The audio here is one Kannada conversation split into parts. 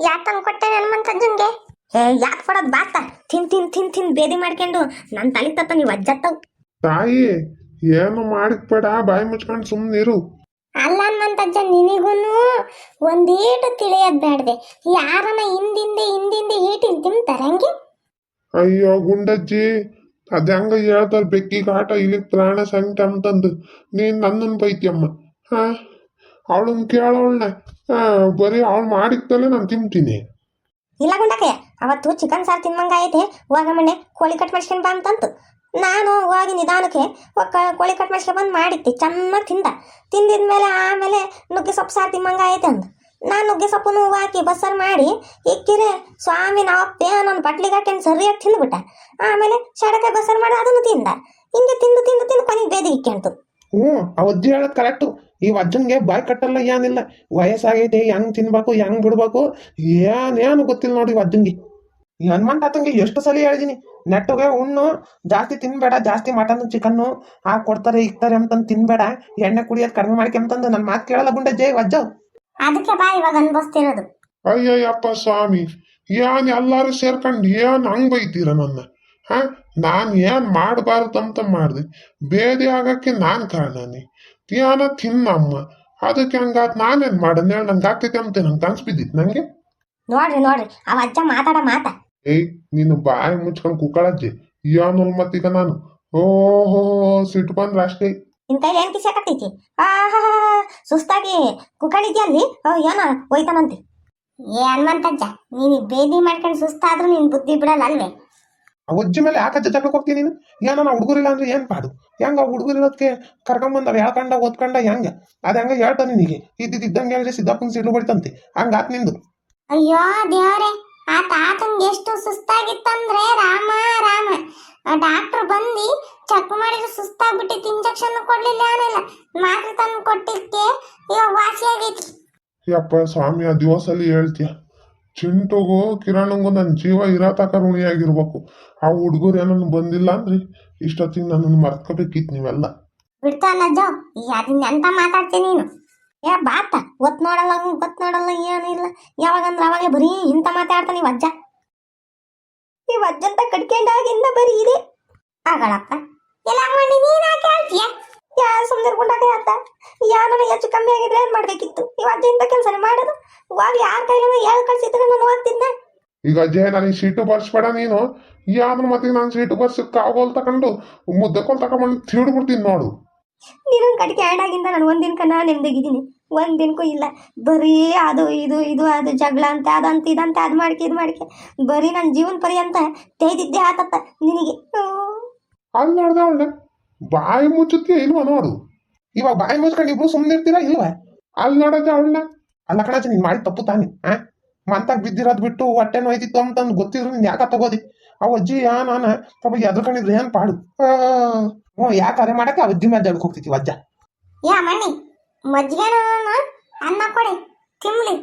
ಯಾಕೆ ತಂದು ಕೊಟ್ಟೆ ಹನುಮಂತಜ್ಜನ್ಗೆ? ಯಾಕೆ ಕೊಡೋದು ಬಾತ ತಿನ್ ತಿನ್ ತಿನ್ ತಿನ್ ಬೇದಿ ಮಾಡ್ಕೊಂಡು ನನ್ನ ತಲೆ ತತ್ತ ನೀವು ಅಜ್ಜತ್ತವ್. ತಾಯಿ ಏನು ಮಾಡಿಕ್ಬೇಡ, ಬಾಯಿ ಮುಚ್ಕೊಂಡು ಸುಮ್ಮನಿರು. ಅಲ್ಲ ಹನುಮಂತಜ್ಜ, ನಿನಗೂನು ಒಂದೀಟು ತಿಳಿಯೋದು ಬೇಡ್ದೆ. ಯಾರನ್ನ ಹಿಂದಿಂದೆ ಈಟಿಲ್ ತಿಂತಾರೆ ಹಂಗೆ? ಅಯ್ಯೋ ಗುಂಡಜ್ಜಿ, ಅದ ಹೆಂಗ ಹೇಳ್ತಾರ ಬೆಕ್ಕಿಗೆ ಆಟ ಇಲ್ಲಿಗೆ ಪ್ರಾಣ ಸಂಕಟ ಅಂತಂದು ನೀನ್ ನನ್ನನ್ನು ಬೈತಿಯಮ್ಮ. ಅವಳನ್ನ ಕೇಳವಳನ್ನ ಬರೀ ಅವಳು ಮಾಡಿಕ್ತಲೇ ನಾನು ತಿಂತೀನಿ. ಇಲ್ಲ ಗುಂಡಕ್ಕೆ, ಅವತ್ತು ಚಿಕನ್ ಸಾರು ತಿನ್ಮಂಗಾಯೈತೆ, ಹೋಗ ಮಣ್ಣೆ ಕೋಳಿ ಕಟ್ ಮಾಡ್ಸ್ಕೊಂಡು ಬಾ ಅಂತಂತು. ನಾನು ಹೋಗಿ ನಿಧಾನಕ್ಕೆ ಕೋಳಿ ಕಟ್ ಮಾಡ್ಸ್ಕೊಂಡು ಬಂದು ಮಾಡಿತ್ತು, ಚೆನ್ನಾಗಿ ತಿಂದಿದ್ಮೇಲೆ ಆಮೇಲೆ ನುಗ್ಗೆ ಸೊಪ್ಪು ಸಾರು ತಿನ್ಮಂಗಾಯೈತೆ ಅಂದು ನಾನು ನುಗ್ಗೆ ಸೊಪ್ಪು ಹಾಕಿ ಬಸ್ಸಾರು ಮಾಡಿ ಇಕ್ಕಿರೆ ಸ್ವಾಮಿ ನಾವಪ್ಪೆ ನನ್ನ ಬಟ್ಲಿಗೆ ಹಾಕೊಂಡು ಸರಿಯಾಗಿ ತಿಂದ್ಬಿಟ್ಟ. ಆಮೇಲೆ ಶಡಕಾಯಿ ಬಸ್ಸಾರು ಮಾಡಿ ಅದನ್ನು ತಿಂದ. ಹಿಂಗೆ ತಿಂದು ತಿಂದು ತಿಂದು ಕೊನೆಗೆ ಬೇದಿ ಇಕ್ಕೊಂತು. ಆ ಅಜ್ಜಿ ಹೇಳೋದು ಕರೆಕ್ಟು. ಈ ಅಜ್ಜನ್ಗೆ ಬಾಯ್ ಕಟ್ಟಲ್ಲ, ಏನಿಲ್ಲ. ವಯಸ್ಸಾಗೈತೆ, ಹೆಂಗ್ ತಿನ್ಬೇಕು ಹೆಂಗ್ ಬಿಡ್ಬೇಕು ಏನೇನು ಗೊತ್ತಿಲ್ಲ ನೋಡಿ ಅಜ್ಜನ್ಗೆ. ಈ ಹನುಮಂತ ಆತಂಗೆ ಎಷ್ಟು ಸಲ ಹೇಳಿದೀನಿ, ನೆಟ್ಟಗೆ ಉಣ್ಣು, ಜಾಸ್ತಿ ತಿನ್ಬೇಡ, ಜಾಸ್ತಿ ಮಟನ್ ಚಿಕನ್ನು ಕೊಡ್ತಾರೆ ಇಕ್ತಾರೆ ಅಂತಂದು ತಿನ್ಬೇಡ, ಎಣ್ಣೆ ಕುಡಿಯೋದು ಕಡಿಮೆ ಮಾಡ್ಕೊಂತಂದು ನನ್ನ ಮಾತು ಕೇಳಲ್ಲ ಗುಂಡಜ್ಜೆ ಅಜ್ಜ. ಅದಕ್ಕೆ ಬಾ ಇವಾಗ ಅನ್ಭವಿಸ್ತಿರೋದು. ಅಯ್ಯಯ್ಯಪ್ಪ ಸ್ವಾಮಿ, ಏನ್ ಎಲ್ಲಾರು ಸೇರ್ಕೊಂಡು ಏನ್ ಹಂಗ್ ಬೈತೀರ ನನ್ನ? ನಾನ್ ಏನ್ ಮಾಡಬಾರ್ದಂತ ಮಾಡ್ದೆ, ಬೇದಿ ಆಗಕ್ಕೆ ನಾನ್ ಕಾರಣನೇ. ಏನ ತಿನ್ನಮ್ಮ, ಅದಕ್ಕೆ ಹಂಗಾತ್ ನಾನೇನ್ ಮಾಡನ್ ಹೇಳಿ? ನಂಗೆ ಆಗ್ತೈತೆ ಅಂತ ನಂಗೆ ಅನ್ಸ್ಬಿದ್ದಿತ್ತು ನಂಗೆ. ನೋಡ್ರಿ ಅವ ಅಜ್ಜ ಮಾತಾಡ ಮಾತ. ಏಯ್ ನೀನು ಬಾಯಿ ಮುಚ್ಕೊಂಡು ಕುಕ್ಕಳಜ್ಜಿ, ಏನಲ್ ಮತ್ತೀಗ ನಾನು ಓಹೋ ಸಿಟ್ಟು ಬಂದ್ರೆ ಅಷ್ಟೇ. ನಿನ್ ಕೈಲಿ ಏನ್ ಕಿಸಿ ಹಾಕತೈತಿ? ಸುಸ್ತಾಗಿ ಕುಕ್ಕಳಿದ್ಯಾ ಅಲ್ಲಿ? ಏನೋ ಹೋಯ್ತಾನಂತೆ. ಹನುಮಂತಜ್ಜ, ನೀನು ಬೇದಿ ಮಾಡ್ಕೊಂಡು ಸುಸ್ತಾದ್ರೂ ನಿನ್ ಬುದ್ಧಿ ಬಿಡಲ್ಲ ಅಲ್ವೇ? ಆ ಅಜ್ಜಿ ಮೇಲೆ ಯಾಕೆ ಜಗಳಕ್ಕೆ ಹೋಗ್ತೀನಿ ನೀನು? ಏನೋ ನಾ ಹುಡುಗರಿಲ್ಲ ಅಂದ್ರೆ ಏನ್ ಪಾಡು? ಹೆಂಗ ಹುಡುಗರಿರೋದಕ್ಕೆ ಕರ್ಕೊಂಬಂದವ್ ಹೇಳ್ಕೊಂಡ ಓದ್ಕೊಂಡ ಹೆಂಗ ಅದ ಹಂಗ ಹೇಳ್ತಾನೆ ನಿನಗೆ. ಇದ್ದಂಗೆ ಹೇಳಿದ್ರೆ ಸಿದ್ದಪ್ಪನ ಸಿಡ್ಲು ಬಡಿತಂತೆ, ಹಂಗಾತ್ ನಿಂದು. ಅಯ್ಯೋ ದೇವರೇ, ಆ ತಾತಂಗೆ ಎಷ್ಟು ಸುಸ್ತಾಗಿತ್ತಂದ್ರೆ ರಾಮ ರಾಮ. ಡಾಕ್ಟರ್ ಬಂದು ಚೆಕ್ ಮಾಡಿದ್ರೆ ಸುಸ್ತಾಗ್ಬಿಟ್ಟಿತ್ತು, ಇಂಜೆಕ್ಷನ್ ಕೊಡ್ಲಿಲ್ಲ, ಏನಿಲ್ಲ, ಮಾತ್ರೆ ತಂದು ಕೊಟ್ಟಿಕ್ಕೆ ಇವಾಗ ವಾಸಿ ಆಗೈತಿ. ಯಪ್ಪ ಸ್ವಾಮಿ, ಆ ದಿವಸಲ್ಲಿ ಹೇಳ್ತೀಯ, ಚಿಂಟುಗೂ ಕಿರಣಂಗೂ ನನ್ನ ಜೀವ ಇರತಕ ಋಣಿಯಾಗಿರ್ಬೇಕು. ಆ ಹುಡುಗರು ಏನನ್ನು ಬಂದಿಲ್ಲ ಅಂದ್ರಿ ಇಷ್ಟೊತ್ತಿಗೆ ನನ್ನನ್ನು ಮರ್ಕೋಬೇಕಿತ್ತು ನೀವೆಲ್ಲ. ಬಿಡ್ತಾನಜ್ಜ, ಅದನ್ನ ಎಂತ ಮಾತಾಡ್ತೀನಿ ನೀನು? ಬಾತ ಗೊತ್ತು ನೋಡಲ್ಲ ಏನಿಲ್ಲ, ಯಾವಾಗಂದ್ರೆ ಅವಾಗೆ ಬರೀ ಇಂಥ ಮಾತಾಡ್ತಾನೆ ಈ ಅಜ್ಜ. ಈ ಅಜ್ಜಂತ ಕಡ್ಕೊಂಡಾಗಿಂದ ಬರೀ ಇದೆ ಆಗಳಪ್ಪ. ಎಲ್ಲ ಮಾಡಿ ನೀನ್ ಯಾಕೆ ಹೇಳ್ತೀಯ? ಸುಮ್ಮನೆ ಗುಂಡಾಕ ಆತ ಯಾರು ಹೆಚ್ಚು ಕಮ್ಮಿ ಆಗಿದ್ರೆ ಏನ್ ಮಾಡ್ಬೇಕಿತ್ತು? ಈ ಅಜ್ಜ ಇಂಥ ಕೆಲಸನೇ ಮಾಡೋದು. ಇವಾಗ ಯಾರ ಕೈಲೂ ಹೇಳ್ ಕಳ್ಸಿದ್ರೆ ನಾನು ಹೋಗ್ತಿದ್ದೆ. ಈಗ ಅಜ್ಜೆ ನನಗೆ ಸೀಟು ಬರ್ಸ್ಬೇಡ ನೀನು. ಯಾವ್ದು ಮತ್ತೆ ನಾನು ಸೀಟು ಬರ್ಸಕ್ಕೆ ಕಾಗೋಲ್ ತಕೊಂಡು ಮುದ್ದಕೋಲ್ ತಗೊಂಡು ತಿಳ್ಬಿಡ್ತೀನಿ ನೋಡು. ನೀನು ಕಡಿಕೆ ಆಡಾಗಿಂದ ನಾನು ಒಂದಿನ ಕನ್ನ ನೆಮ್ಮದಿಗಿದ್ದೀನಿ, ಒಂದಿನಕ್ಕೂ ಇಲ್ಲ. ಬರೀ ಅದು ಇದು ಅದು ಜಗಳ ಅಂತ ಅದಂತ ಇದಂತ ಅದು ಮಾಡ್ಕೆ ಬರೀ ನನ್ನ ಜೀವನ ಪರ್ಯಂತ ತೇದಿದ್ದೆ ಆತತ್ತ ನಿನಗೆ. ಅಲ್ಲಿ ನೋಡ್ದೆ ಅವಳ್ಳೆ ಬಾಯಿ ಮುಚ್ಚುತ್ತೀಯ ಇಲ್ವಾ ನೋಡು. ಇವಾಗ ಬಾಯಿ ಮುಚ್ಕೊಂಡು ಇಬ್ರು ಸುಮ್ಮನೆ ಇರ್ತೀರಾ ಇಲ್ವಾ? ಅಲ್ಲಿ ನೋಡಜ್ಜೆ ಅವಳನ್ನ. ಅಲ್ಲ ಕಣಜ, ನೀನ್ ಮಾಡಿ ತಪ್ಪು ತಾನೆ. ಮಂತಾಗ ಬಿದ್ದಿರೋದ್ ಬಿಟ್ಟು ಹೊಟ್ಟೆ ನೋಯ್ತಿತ್ತು ಅಂತಂದು ಗೊತ್ತಿದ್ರು ನೀನ್ ಯಾಕ ತಗೋದಿ? ಅವ್ ಅಜ್ಜಿ ನಾನು ಪಾಪ ಎದ್ರಕೊಂಡಿದ್ರೆ ಏನ್ ಪಾಡು. ಯಾಕೆ ಅರೆ ಮಾಡಕ್ಕೆ ಅಜ್ಜಿ ಮೇಲೆ ಜಗಕ್ಕೆ ಹೋಗ್ತಿದ್ವಿ ಅಜ್ಜ. ಯಾ ಮಣ್ಣಿ ಮಜ್ಜಿಗೆ ಅನ್ನ ಕೊಡಿ ತಿನ್ಲಿ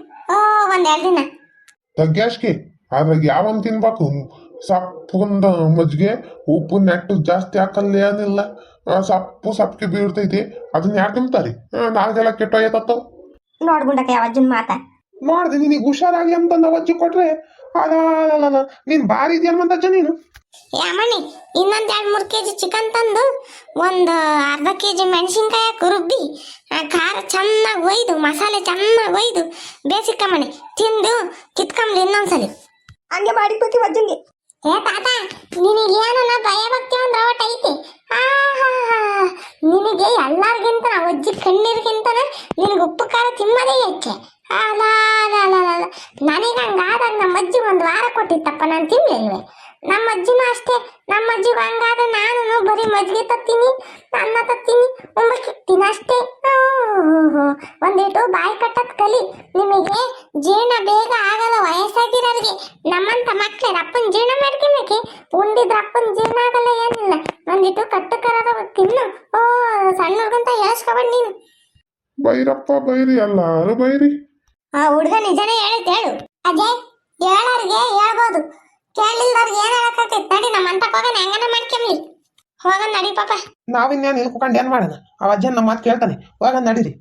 ಒಂದೆರಡು ದಿನ. ತಗ್ಗ್ಯಾಸ್ಗೆ ಅದ್ರಾಗ ಯಾವನ್ ತಿನ್ಬೇಕು? ಸಪ್ಪಂದ ಮಜ್ಜಿಗೆ ಉಪ್ಪು ನೆಟ್ಟು ಜಾಸ್ತಿ ಹಾಕಲ್ಲ, ಏನಿಲ್ಲ, ಸಪ್ಪಕ್ಕೆ ಬೀಳ್ತೈತಿ. ಅದನ್ನ ಯಾಕೆ ತಿಂತಾರಿ? ನಾಲ್ಗೆಲ್ಲ ಕೆಟ್ಟೋಯ್ತತ್ತವ್. ನೋಡ್ಗುಂಡಕ್ಕೆ ಯಾವ ಅಜ್ಜನ ಮಾತ ಮಾಡ್ದೆ ನಿನಗೆ ಹುಷಾರಾಗಿ ಅಂತ ನಾವು ಅಜ್ಜಿ ಕೊಟ್ರೆ ಅಲ್ಲ ನೀನ್ ಬಾರಿ ಇದೆಯಲ್ಲ ಮಂತಜ್ಜ ನೀನು. ಯಾಮಣ್ಣಿ, ಇನ್ನೊಂದು 2-3 kg ಚಿಕನ್ ತಂದು ಒಂದು ಅರ್ಧ kg ಮೆಣಸಿನ್ಕಾಯಿ ಹಾಕಿ ರುಬ್ಬಿ ಖಾರ ಚೆನ್ನಾಗಿ ಒಯ್ದು ಮಸಾಲೆ ಚೆನ್ನಾಗಿ ಒಯ್ದು ಬೇಸಿಕ್ಕಮ್ಮಣಿ ತಿಂದು ಕಿತ್ಕೊಂಬ್ಲಿ ಇನ್ನೊಂದ್ಸಲಿ. ಹಂಗೆ ಮಾಡಿಬಿಡ್ತೀವಿ ಅಜ್ಜಂಗೆ. ತಾತ, ನಿನಗೇನ ಭಯ ಭಕ್ತಿ ಅಂದ್ರೆ ಒಟ್ಟು ಐತಿ. ನಿನಗೆ ಎಲ್ಲರಿಗಿಂತ ಅಜ್ಜಿ ಕಣ್ಣೀರ್ಗಿಂತನ ನಿನಗೆ ಉಪ್ಪು ಖಾರ ತಿನ್ನೋದೇ ಹೆಚ್ಚೆ. ಅಲ್ಲ ನನಗೆ ಹಂಗಾದಾಗ ನಮ್ಮ ಅಜ್ಜಿ 1 ವಾರ ಕೊಟ್ಟಿತ್ತಪ್ಪ, ನಾನು ತಿನ್ಲಿಲ್ವೇ? ನಮ್ಮ ಅಜ್ಜಿನೂ ಅಷ್ಟೇ. ನಮ್ಮ ಅಜ್ಜಿಗೂ ಹಂಗಾದ ನಾನು ಬರೀ ಮಜ್ಜಿಗೆ ತತ್ತೀನಿ, ಅನ್ನ ತತ್ತೀನಿ, ಉಂಬಕ್ಕಿಕ್ತೀನಿ ಅಷ್ಟೇ. ಒಂದಿಟ್ಟು ಬಾಯಿ ಕಟ್ಟದ್ ಕಲಿ. ನಿಮಗೆ ಜೀರ್ಣ ಬೇಗ ಆಗಲ್ಲ ವಯಸ್ಸಾಗಿರೋರಿಗೆ. ನಮ್ಮಂತ ಮಕ್ಳು ಅಪ್ಪನ ಜೀರ್ಣ ಮಾಡ್ಕೊಬೇಕೆ? ಉಂಡಿದ್ರ ಅಪ್ಪನ ಜೀರ್ಣ ಆಗಲ್ಲ, ಏನಿಲ್ಲ. ಒಂದಿಟ್ಟು ಕಟ್ಟು ಕರದ ತಿನ್ನು. ಸಣ್ಣವ್ರಿಗಂತ ಹೇಳ್ಸ್ಕೊಬೇಡ ನೀನು. ಬೈರಪ್ಪ ಬೈರಿ, ಎಲ್ಲಾರು ಬೈರಿ. ಆ ಹುಡುಗ ನಿಜನೇ ಹೇಳುತ್ತೆ ಹೇಳು ಅಜಯ್. ಹೇಳೋರಿಗೆ ಹೇಳ್ಬೋದು, ಕೇಳಿಲ್ದವ್ರಿಗೆ ಏನ್ ಹೇಳಕತ್ತೈತಿ? ನಡಿ ನಮ್ಮ ಅಂತ ಹೋಗೋಣ, ಹೆಂಗನ ಮಾಡ್ಕೊಂಬ್ಲಿ. ಹೋಗೋಣ ನಡಿ ಪಾಪ. ನಾವಿನ್ನೇನು ನಿಲ್ಕೊಂಡು ಏನ್ ಮಾಡೋಣ? ಆ ಅಜ್ಜನ್ ನಮ್ಮ ಮಾತು ಕೇಳ್ತಾನೆ, ಹೋಗೋಣ ನಡೀರಿ.